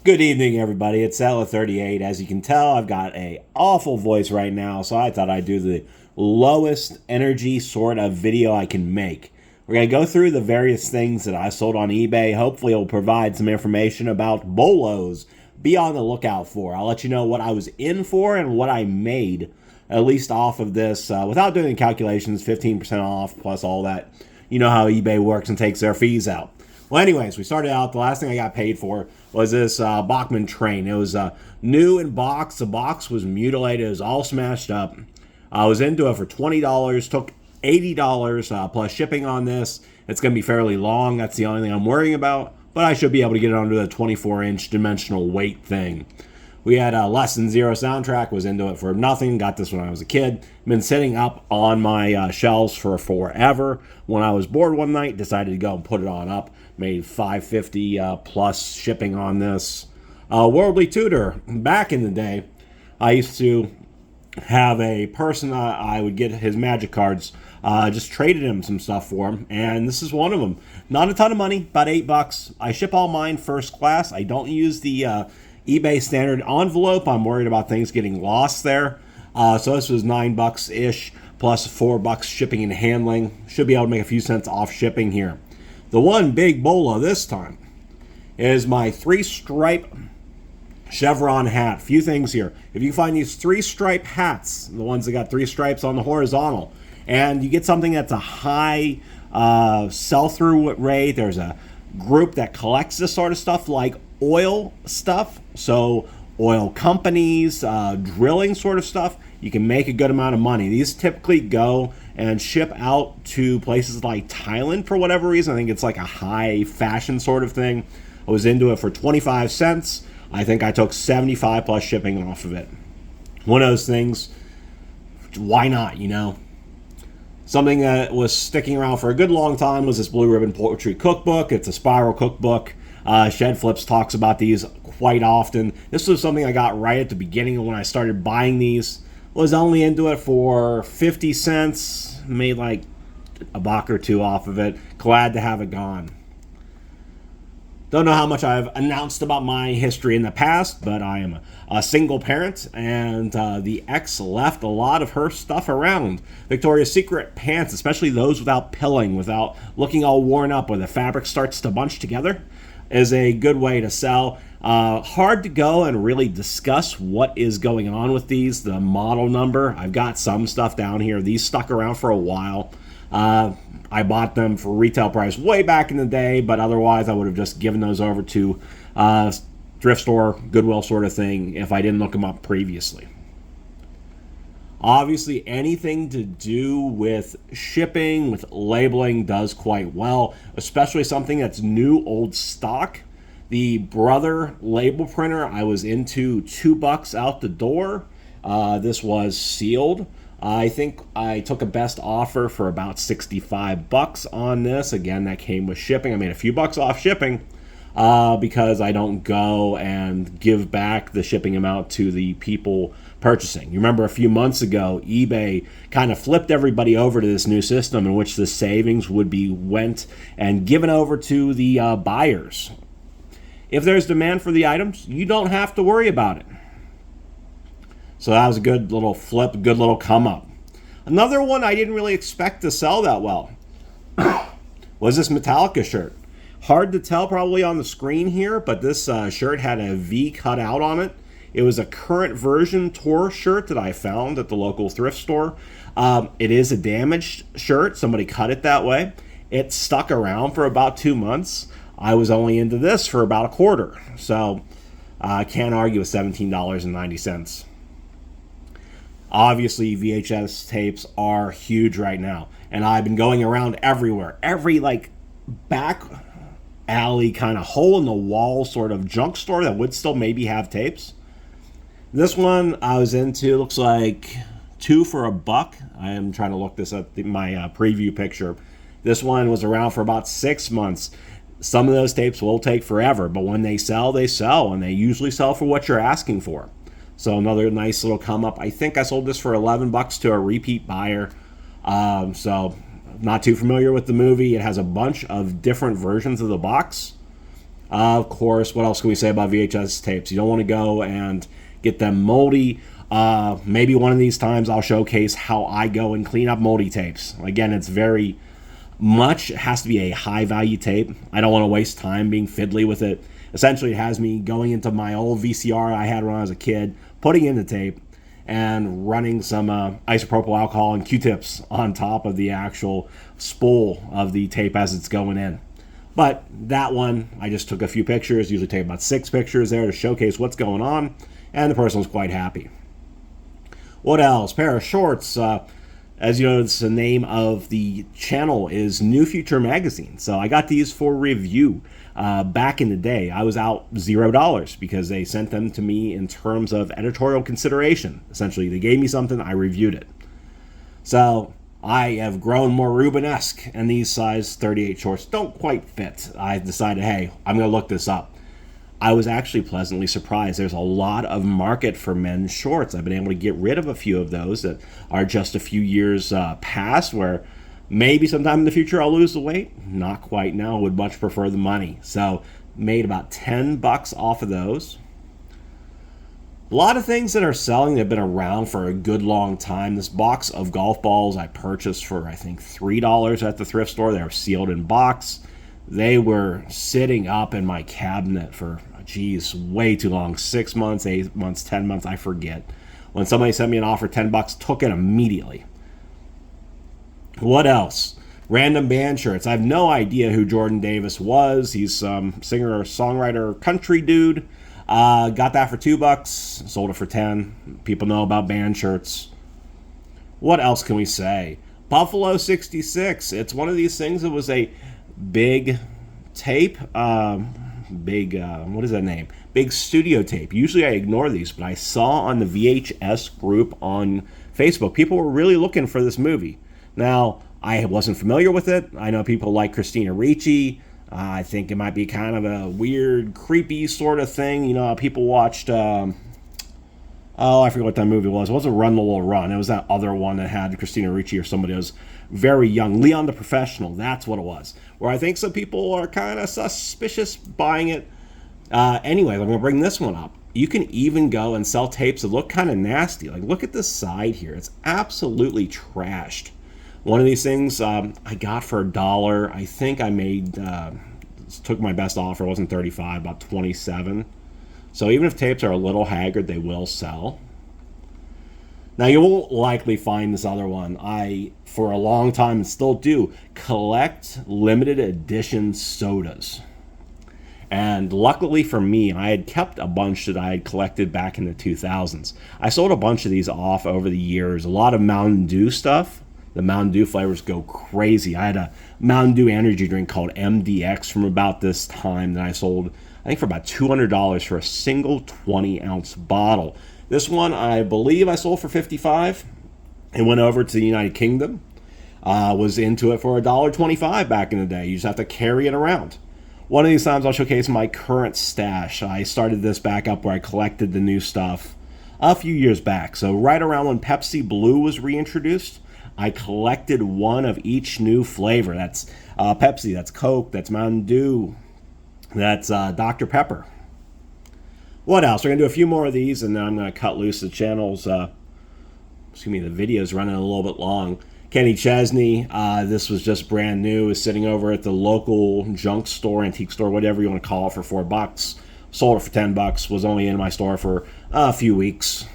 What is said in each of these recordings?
Good evening, everybody. It's Seller38. As you can tell, I've got a awful voice right now, so I thought I'd do the lowest energy sort of video I can make. We're going to go through the various things that I sold on eBay. Hopefully, it'll provide some information about bolos. Be on the lookout for. I'll let you know what I was in for and what I made, at least off of this, without doing the calculations, 15% off plus all that. You know how eBay works and takes their fees out. Well, anyways, we started out. The last thing I got paid for was this Bachmann train. It was new in box. The box was mutilated. It was all smashed up. I was into it for $20. Took $80 plus shipping on this. It's going to be fairly long. That's the only thing I'm worrying about. But I should be able to get it under the 24-inch dimensional weight thing. We had a Less Than Zero soundtrack. Was into it for nothing. Got this when I was a kid. Been sitting up on my shelves for forever. When I was bored one night, decided to go and put it on up. Made $5.50 plus shipping on this. Worldly Tutor. Back in the day, I used to have a person I would get his magic cards. Just traded him some stuff for him, and this is one of them. Not a ton of money, about $8. I ship all mine first class. I don't use the eBay standard envelope. I'm worried about things getting lost there. So this was $9-ish plus $4 shipping and handling. Should be able to make a few cents off shipping here. The one big bolo this time is my 3-stripe chevron hat. Few things here. If you find these 3-stripe hats, the ones that got 3 stripes on the horizontal, and you get something that's a high sell-through rate, there's a group that collects this sort of stuff like oil stuff, so oil companies, drilling sort of stuff, you can make a good amount of money. These typically go and ship out to places like Thailand for whatever reason. I think it's like a high fashion sort of thing. I was into it for 25 cents. I think I took 75 plus shipping off of it. One of those things, why not, you know? Something that was sticking around for a good long time was this Blue Ribbon Poetry Cookbook. It's a spiral cookbook. Shed Flips talks about these quite often. This was something I got right at the beginning of when I started buying these. Was only into it for 50 cents. Made like a buck or two off of it. Glad to have it gone. Don't know how much I've announced about my history in the past, but I am a single parent, and the ex left a lot of her stuff around. Victoria's Secret pants, especially those without pilling, without looking all worn up, where the fabric starts to bunch together, is a good way to sell. Hard to go and really discuss what is going on with these. The model number, I've got some stuff down here. These stuck around for a while. I bought them for retail price way back in the day, but otherwise I would have just given those over to thrift store, Goodwill sort of thing if I didn't look them up previously. Obviously, anything to do with shipping, with labeling does quite well, especially something that's new, old stock. The Brother label printer, I was into $2 out the door. This was sealed. I think I took a best offer for about $65 on this. Again, that came with shipping. I made a few bucks off shipping because I don't go and give back the shipping amount to the people purchasing. You remember a few months ago, eBay kind of flipped everybody over to this new system in which the savings would be went and given over to the buyers. If there's demand for the items, you don't have to worry about it. So that was a good little flip, good little come up. Another one I didn't really expect to sell that well was this Metallica shirt. Hard to tell probably on the screen here, but this shirt had a V cut out on it. It was a current version tour shirt that I found at the local thrift store. It is a damaged shirt. Somebody cut it that way. It stuck around for about 2 months. I was only into this for about a quarter. So I can't argue with $17.90. Obviously, VHS tapes are huge right now. And I've been going around everywhere. Every back alley kind of hole in the wall sort of junk store that would still maybe have tapes. This one I was into, looks like 2 for $1. I am trying to look this up, my preview picture. This one was around for about 6 months. Some of those tapes will take forever, but when they sell, and they usually sell for what you're asking for. So another nice little come up. I think I sold this for $11 to a repeat buyer. So not too familiar with the movie. It has a bunch of different versions of the box. Of course, what else can we say about VHS tapes? You don't want to go and get them moldy. Maybe one of these times I'll showcase how I go and clean up moldy tapes. Again, it's very much, it has to be a high value tape. I don't want to waste time being fiddly with it. Essentially, it has me going into my old VCR I had when I was a kid, putting in the tape, and running some isopropyl alcohol and Q-tips on top of the actual spool of the tape as it's going in. But that one, I just took a few pictures, usually take about 6 pictures there to showcase what's going on, and the person was quite happy. What else? Pair of shorts. As you notice, the name of the channel is New Future Magazine. So I got these for review. Back in the day, I was out $0 because they sent them to me in terms of editorial consideration. Essentially, they gave me something, I reviewed it. So I have grown more Rubenesque, and these size 38 shorts don't quite fit. I decided, hey, I'm going to look this up. I was actually pleasantly surprised. There's a lot of market for men's shorts. I've been able to get rid of a few of those that are just a few years past, where maybe sometime in the future I'll lose the weight. Not quite now. Would much prefer the money. So made about $10 off of those. A lot of things that are selling that have been around for a good long time. This box of golf balls I purchased for, I think, $3 at the thrift store. They were sealed in box. They were sitting up in my cabinet for, geez, way too long. 6 months, 8 months, 10 months, I forget. When somebody sent me an offer, $10, took it immediately. What else? Random band shirts. I have no idea who Jordan Davis was. He's some singer, songwriter, country dude. Got that for $2, sold it for 10. People know about band shirts. What else can we say? Buffalo 66. It's one of these things that was a big tape, what is that name? Big studio tape. Usually I ignore these, but I saw on the VHS group on Facebook, people were really looking for this movie. Now, I wasn't familiar with it. I know people like Christina Ricci. I think it might be kind of a weird, creepy sort of thing. You know, people watched, I forget what that movie was. It wasn't Run the Little Run. It was that other one that had Christina Ricci or somebody who was very young. Leon the Professional, that's what it was. Where I think some people are kind of suspicious buying it. Anyway, I'm going to bring this one up. You can even go and sell tapes that look kind of nasty. Like, look at the side here. It's absolutely trashed. One of these things I got for $1. I think I made, took my best offer. It wasn't $35, about $27. So even if tapes are a little haggard, they will sell. Now, you won't likely find this other one. I, for a long time, and still do, collect limited edition sodas. And luckily for me, I had kept a bunch that I had collected back in the 2000s. I sold a bunch of these off over the years. A lot of Mountain Dew stuff. The Mountain Dew flavors go crazy. I had a Mountain Dew energy drink called MDX from about this time that I sold, I think, for about $200 for a single 20-ounce bottle. This one, I believe I sold for $55. It went over to the United Kingdom. Was into it for $1.25 back in the day. You just have to carry it around. One of these times I'll showcase my current stash. I started this back up where I collected the new stuff a few years back. So right around when Pepsi Blue was reintroduced, I collected one of each new flavor. That's Pepsi, that's Coke, that's Mountain Dew, that's Dr. Pepper. What else? We're going to do a few more of these, and then I'm going to cut loose the channels. The video's running a little bit long. Kenny Chesney, this was just brand new, is sitting over at the local junk store, antique store, whatever you want to call it, for $4. Sold it for $10, was only in my store for a few weeks.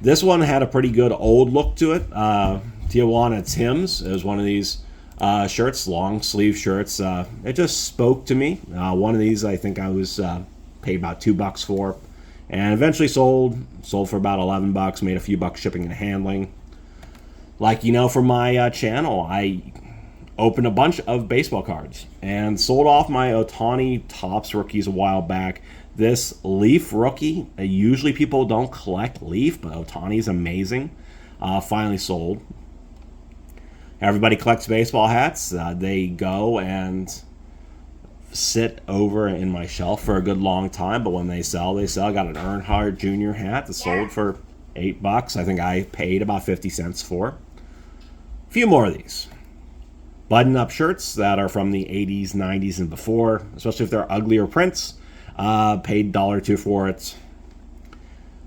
This one had a pretty good old look to it. Tijuana Tim's is one of these shirts, long sleeve shirts. It just spoke to me. One of these I think I was paid about $2 for, and eventually sold for about $11. Made a few bucks shipping and handling. Like, you know, for my channel, I opened a bunch of baseball cards and sold off my Ohtani Topps rookies a while back. This Leaf rookie, usually people don't collect Leaf, but Ohtani's amazing. Finally sold. Everybody collects baseball hats. They go and sit over in my shelf for a good long time, but when they sell, they sell. I got an Earnhardt Jr. hat that sold for $8. I think I paid about 50 cents for. A few more of these. button-up shirts that are from the 80s, 90s, and before, especially if they're uglier prints. Paid $1.02 for it.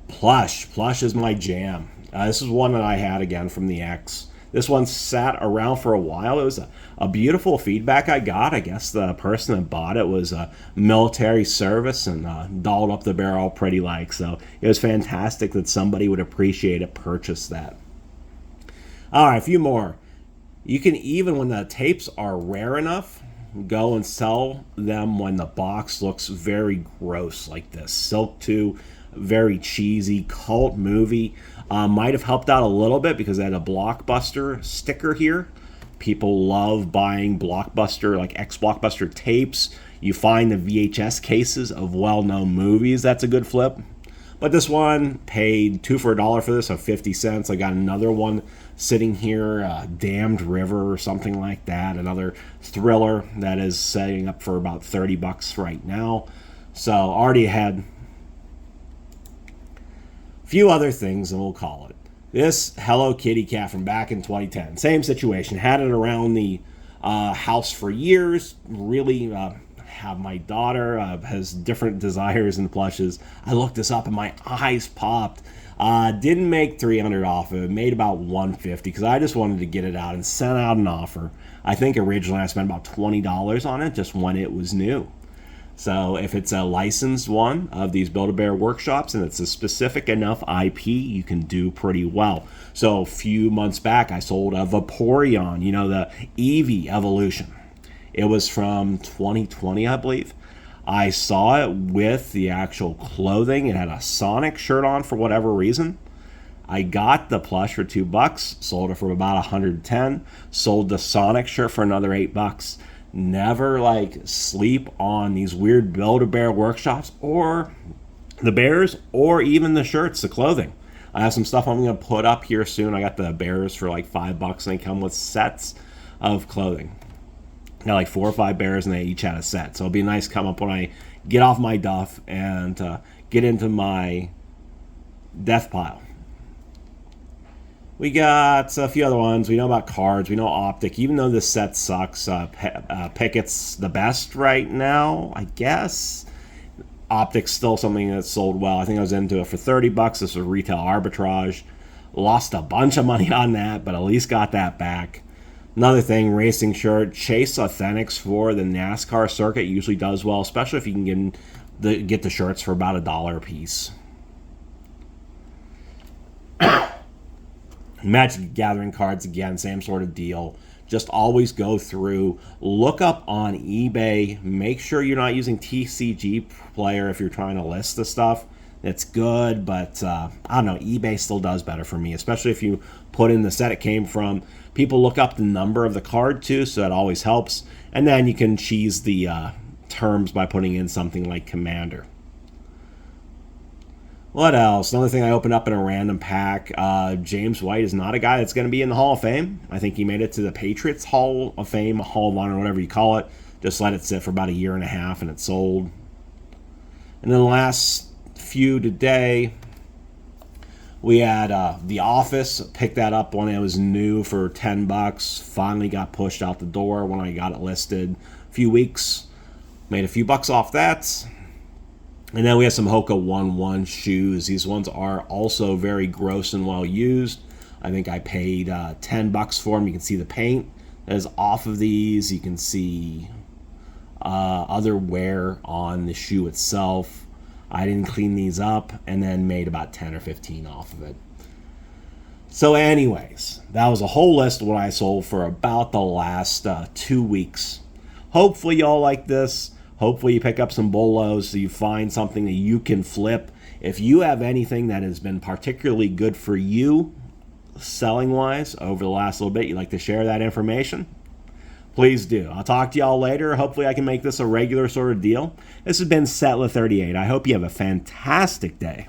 Plush. Plush is my jam. This is one that I had again from the X. This one sat around for a while. It was a beautiful feedback I got. I guess the person that bought it was a military service and dolled up the barrel pretty like. So it was fantastic that somebody would appreciate it, purchase that. All right, a few more. You can even, when the tapes are rare enough, go and sell them when the box looks very gross like this. Silk 2, very cheesy cult movie. Might have helped out a little bit because they had a Blockbuster sticker here. People love buying Blockbuster, like ex-Blockbuster tapes. You find the VHS cases of well-known movies. That's a good flip. But this one, paid 2 for $1 for this, so 50 cents. I got another one sitting here, Damned River or something like that. Another thriller that is setting up for about 30 bucks right now. So already had a few other things, and we'll call it. This Hello Kitty cat from back in 2010. Same situation. Had it around the house for years. Really have my daughter has different desires and plushes. I looked this up and my eyes popped. Didn't make $300 off of it. Made about $150 because I just wanted to get it out and sent out an offer. I think originally I spent about $20 on it just when it was new. So if it's a licensed one of these Build-A-Bear workshops and it's a specific enough IP, you can do pretty well. So a few months back, I sold a Vaporeon, you know, the Eevee evolution. It was from 2020, I believe. I saw it with the actual clothing. It had a Sonic shirt on for whatever reason. I got the plush for $2, sold it for about 110, sold the Sonic shirt for another $8. Never like sleep on these weird Build-A-Bear workshops or the bears or even the shirts, the clothing. I have some stuff I'm going to put up here soon. I got the bears for like $5 and they come with sets of clothing. I got like 4 or 5 bears and they each had a set. So it'll be nice to come up when I get off my duff and get into my death pile. We got a few other ones. We know about cards. We know Optic. Even though this set sucks, Pickett's the best right now, I guess. Optic's still something that's sold well. I think I was into it for $30. This was retail arbitrage. Lost a bunch of money on that, but at least got that back. Another thing, racing shirt. Chase Authentics for the NASCAR circuit usually does well, especially if you can get the shirts for about $1 a piece. Magic Gathering cards, again, same sort of deal. Just always go through, look up on eBay, make sure you're not using TCG Player if you're trying to list the stuff. It's good, but I don't know, eBay still does better for me, especially if you put in the set it came from. People look up the number of the card too, so that always helps. And then you can cheese the terms by putting in something like Commander. What else? Another thing I opened up in a random pack. James White is not a guy that's going to be in the Hall of Fame. I think he made it to the Patriots Hall of Fame, Hall of Honor, whatever you call it. Just let it sit for about 1.5 years and it sold. And then the last few today, we had The Office. Picked that up when it was new for $10. Finally got pushed out the door when I got it listed. A few weeks. Made a few bucks off that. And then we have some Hoka 1-1 shoes. These ones are also very gross and well used. I think I paid $10 for them. You can see the paint that is off of these. You can see other wear on the shoe itself. I didn't clean these up and then made about 10 or 15 off of it. So anyways, that was a whole list of what I sold for about the last 2 weeks. Hopefully y'all like this. Hopefully you pick up some bolos so you find something that you can flip. If you have anything that has been particularly good for you selling-wise over the last little bit, you'd like to share that information, please do. I'll talk to y'all later. Hopefully I can make this a regular sort of deal. This has been Settler38. I hope you have a fantastic day.